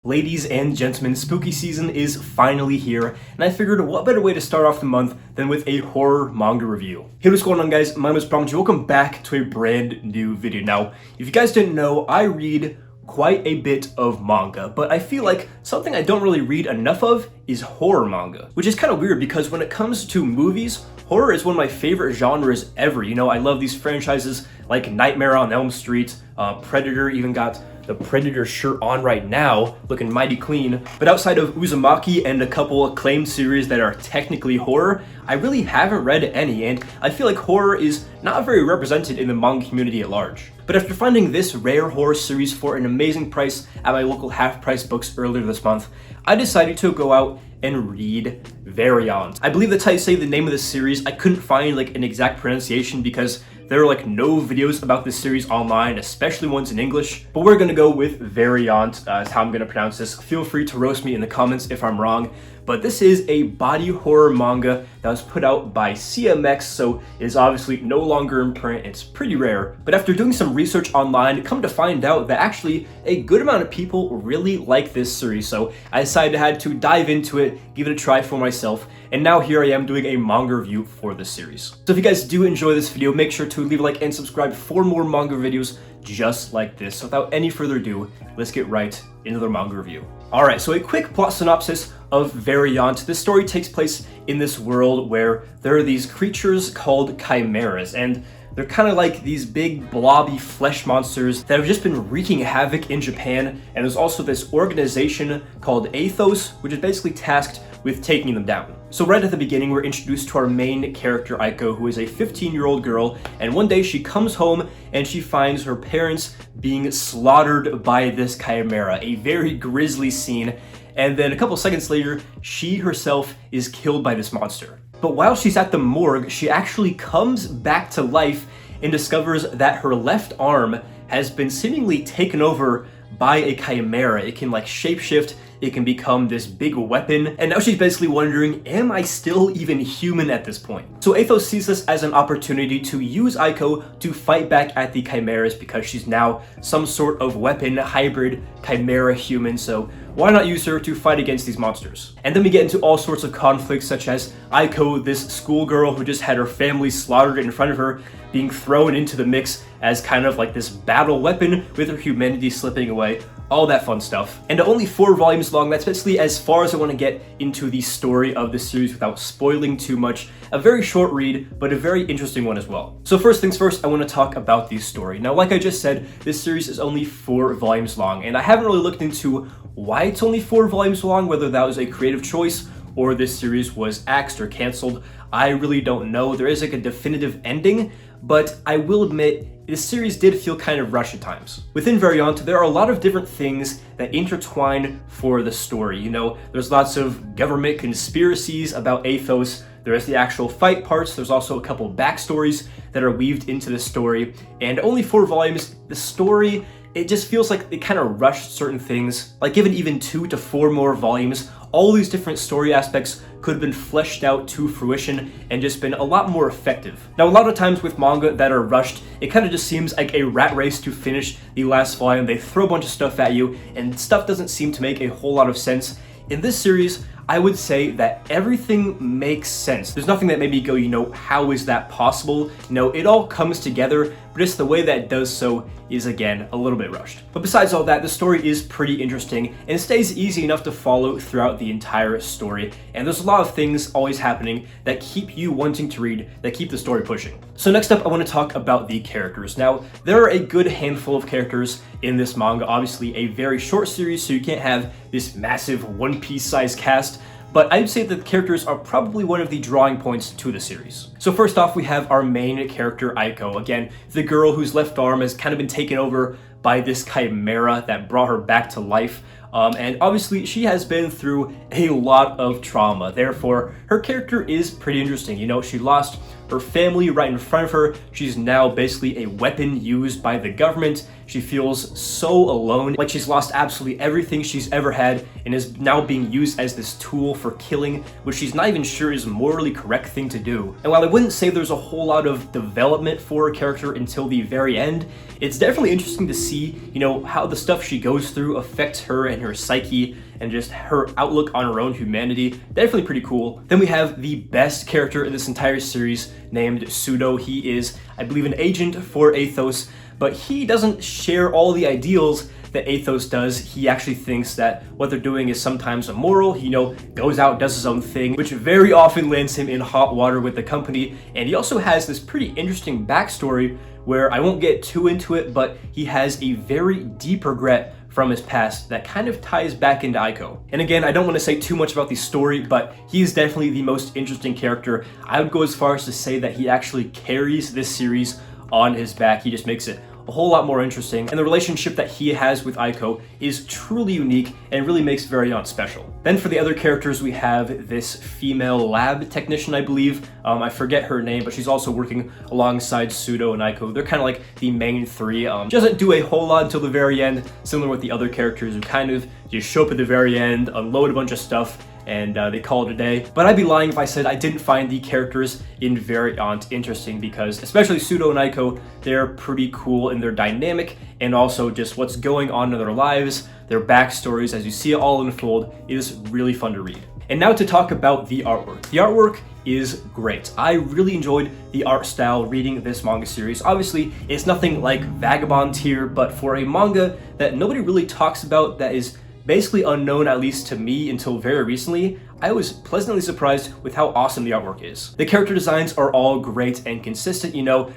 Ladies and gentlemen, spooky season is finally here, and I figured what better way to start off the month than with a horror manga review. Hey, what's going on guys? My name is ThePromG. Welcome back to a brand new video. Now, if you guys didn't know, I read quite a bit of manga, but I feel like something I don't really read enough of is horror manga, which is kind of weird because when it comes to movies, horror is one of my favorite genres ever. You know, I love these franchises like Nightmare on Elm Street, Predator, even got the Predator shirt on right now, looking mighty clean. But outside of Uzumaki and a couple acclaimed series that are technically horror, I really haven't read any, and I feel like horror is not very represented in the manga community at large. But after finding this rare horror series for an amazing price at my local half-price books earlier this month, I decided to go out and read Variante. I believe that's how you say the name of the series. I couldn't find like an exact pronunciation because there are like no videos about this series online, especially ones in English, but we're gonna go with Variante as how I'm gonna pronounce this. Feel free to roast me in the comments if I'm wrong, but this is a body horror manga that was put out by CMX, so it is obviously no longer in print. It's pretty rare, but after doing some research online, come to find out that actually a good amount of people really like this series, so I decided I had to dive into it, give it a try for myself, and now here I am doing a manga review for this series. So if you guys do enjoy this video, make sure to leave a like and subscribe for more manga videos just like this. So without any further ado, let's get right into the manga review. Alright, so a quick plot synopsis of Variante. This story takes place in this world where there are these creatures called chimeras, and they're kind of like these big blobby flesh monsters that have just been wreaking havoc in Japan, and there's also this organization called Athos, which is basically tasked with taking them down. So right at the beginning, we're introduced to our main character, Aiko, who is a 15-year-old girl, and one day she comes home and she finds her parents being slaughtered by this chimera, a very grisly scene, and then a couple seconds later, she herself is killed by this monster. But while she's at the morgue, she actually comes back to life and discovers that her left arm has been seemingly taken over by a chimera. It can like shapeshift, it can become this big weapon, and now she's basically wondering, am I still even human at this point? So Athos sees this as an opportunity to use Aiko to fight back at the chimeras because she's now some sort of weapon, hybrid chimera human, so why not use her to fight against these monsters? And then we get into all sorts of conflicts, such as Aiko, this schoolgirl who just had her family slaughtered in front of her, being thrown into the mix as kind of like this battle weapon with her humanity slipping away, all that fun stuff. And only 4 volumes long, that's basically as far as I want to get into the story of the series without spoiling too much. A very short read, but a very interesting one as well. So first things first, I want to talk about the story. Now, like I just said, this series is only 4 volumes long, and I haven't really looked into why it's only 4 volumes long, whether that was a creative choice or this series was axed or canceled. I really don't know. There is like a definitive ending, but I will admit, this series did feel kind of rushed at times. Within Variante, there are a lot of different things that intertwine for the story. You know, there's lots of government conspiracies about Athos, there's the actual fight parts, there's also a couple backstories that are weaved into the story, and only 4 volumes, the story, it just feels like they kind of rushed certain things. Like given even 2 to 4 more volumes, all these different story aspects could have been fleshed out to fruition and just been a lot more effective. Now, a lot of times with manga that are rushed, it kind of just seems like a rat race to finish the last volume. They throw a bunch of stuff at you, and stuff doesn't seem to make a whole lot of sense. In this series, I would say that everything makes sense. There's nothing that made me go, you know, how is that possible? You know, it all comes together, but just the way that it does so is, again, a little bit rushed. But besides all that, the story is pretty interesting, and it stays easy enough to follow throughout the entire story, and there's a lot of things always happening that keep you wanting to read, that keep the story pushing. So next up, I want to talk about the characters. Now, there are a good handful of characters in this manga, obviously a very short series, so you can't have this massive One Piece size cast, but I'd say that the characters are probably one of the drawing points to the series. So first off, we have our main character, Aiko. Again, the girl whose left arm has kind of been taken over by this chimera that brought her back to life. And obviously she has been through a lot of trauma. Therefore, her character is pretty interesting. You know, she lost her family right in front of her. She's now basically a weapon used by the government. she feels so alone, like she's lost absolutely everything she's ever had and is now being used as this tool for killing, which she's not even sure is morally correct thing to do. And while I wouldn't say there's a whole lot of development for her character until the very end, it's definitely interesting to see, how the stuff she goes through affects her and her psyche and just her outlook on her own humanity. Definitely pretty cool. Then we have the best character in this entire series named Pseudo. He is, I believe, an agent for Athos, but he doesn't share all the ideals that Athos does. He actually thinks that what they're doing is sometimes immoral. He, goes out, does his own thing, which very often lands him in hot water with the company. And he also has this pretty interesting backstory where I won't get too into it, but he has a very deep regret from his past that kind of ties back into Aiko. And again, I don't want to say too much about the story, but he's definitely the most interesting character. I would go as far as to say that he actually carries this series on his back. He just makes it a whole lot more interesting, and the relationship that he has with Aiko is truly unique and really makes Variante special. Then for the other characters, we have this female lab technician, I believe. I forget her name, but she's also working alongside Pseudo and Aiko. They're kind of like the main three. She doesn't do a whole lot until the very end, similar with the other characters who kind of just show up at the very end, unload a bunch of stuff, and they call it a day. But I'd be lying if I said I didn't find the characters in Variante interesting, because especially Pseudo and Aiko, they're pretty cool in their dynamic and also just what's going on in their lives, their backstories as you see it all unfold is really fun to read. And now to talk about the artwork. The artwork is great. I really enjoyed the art style reading this manga series. Obviously, it's nothing like Vagabond tier, but for a manga that nobody really talks about, that is basically unknown, at least to me until very recently, I was pleasantly surprised with how awesome the artwork is. The character designs are all great and consistent,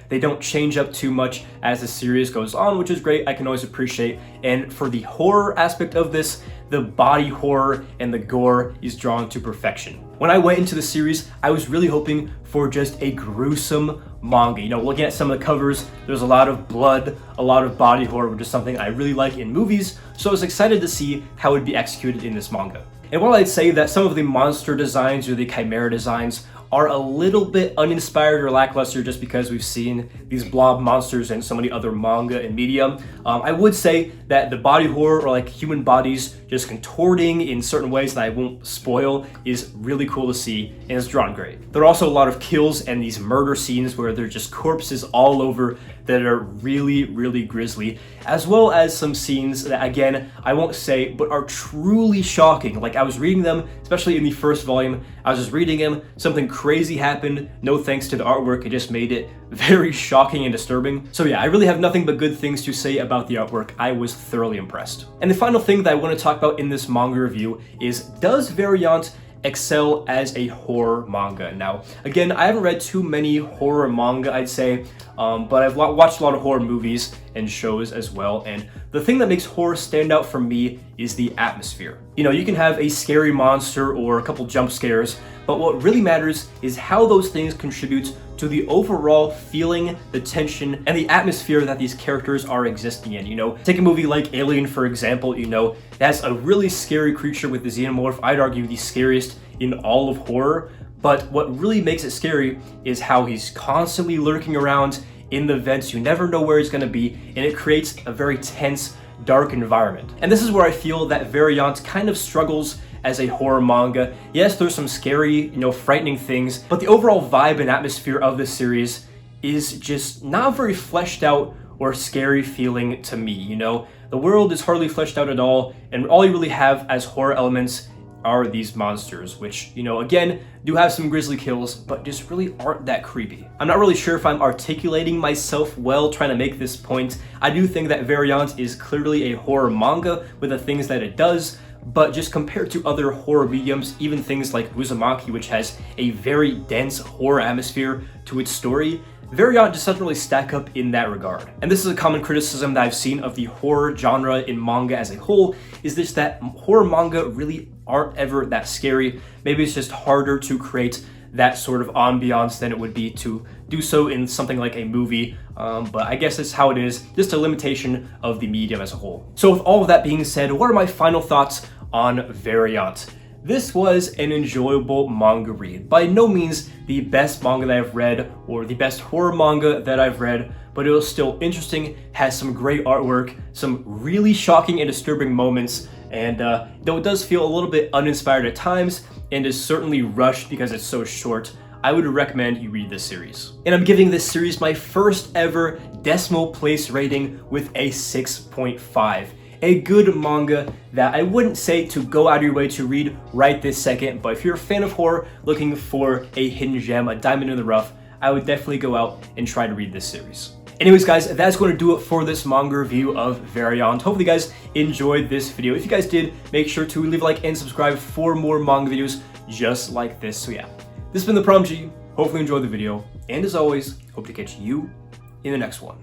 they don't change up too much as the series goes on, which is great. I can always appreciate. And for the horror aspect of this, the body horror and the gore is drawn to perfection. When I went into the series, I was really hoping for just a gruesome manga. Looking at some of the covers, there's a lot of blood, a lot of body horror, which is something I really like in movies, so I was excited to see how it would be executed in this manga. And while I'd say that some of the monster designs or the chimera designs are a little bit uninspired or lackluster just because we've seen these blob monsters in so many other manga and media, I would say that the body horror, or like human bodies just contorting in certain ways that I won't spoil, is really cool to see and is drawn great. There are also a lot of kills and these murder scenes where there are just corpses all over that are really, really grisly, as well as some scenes that, again, I won't say, but are truly shocking. Like, I was reading them, especially in the first volume, I was just reading them, something crazy happened, no thanks to the artwork, it just made it very shocking and disturbing. So yeah, I really have nothing but good things to say about the artwork. I was thoroughly impressed. And the final thing that I want to talk about in this manga review is, does Variante excel as a horror manga? Now, again, I haven't read too many horror manga, I'd say, but I've watched a lot of horror movies and shows as well, and the thing that makes horror stand out for me is the atmosphere. You can have a scary monster or a couple jump scares, but what really matters is how those things contribute to the overall feeling, the tension, and the atmosphere that these characters are existing in. Take a movie like Alien, for example, that's a really scary creature with the xenomorph, I'd argue the scariest in all of horror, but what really makes it scary is how he's constantly lurking around in the vents. You never know where he's going to be, and it creates a very tense, dark environment. And this is where I feel that Variante kind of struggles as a horror manga. Yes, there's some scary, frightening things, but the overall vibe and atmosphere of this series is just not very fleshed out or scary feeling to me. The world is hardly fleshed out at all, and all you really have as horror elements are these monsters, which, again, do have some grisly kills, but just really aren't that creepy. I'm not really sure if I'm articulating myself well trying to make this point. I do think that Variante is clearly a horror manga with the things that it does, but just compared to other horror mediums, even things like Uzumaki, which has a very dense horror atmosphere to its story, Variante just doesn't really stack up in that regard. And this is a common criticism that I've seen of the horror genre in manga as a whole, is this that horror manga really aren't ever that scary. Maybe it's just harder to create that sort of ambiance than it would be to do so in something like a movie, but I guess it's how it is, just a limitation of the medium as a whole. So with all of that being said, what are my final thoughts on Variante? This was an enjoyable manga read. By no means the best manga that I've read or the best horror manga that I've read, but it was still interesting, has some great artwork, some really shocking and disturbing moments, and though it does feel a little bit uninspired at times, and is certainly rushed because it's so short, I would recommend you read this series. And I'm giving this series my first ever decimal place rating with a 6.5. A good manga that I wouldn't say to go out of your way to read right this second, but if you're a fan of horror looking for a hidden gem, a diamond in the rough, I would definitely go out and try to read this series. Anyways guys, that's going to do it for this manga review of Variante. Hopefully you guys enjoyed this video. If you guys did, make sure to leave a like and subscribe for more manga videos just like this. So yeah, this has been ThePromG. Hopefully you enjoyed the video, and as always, hope to catch you in the next one.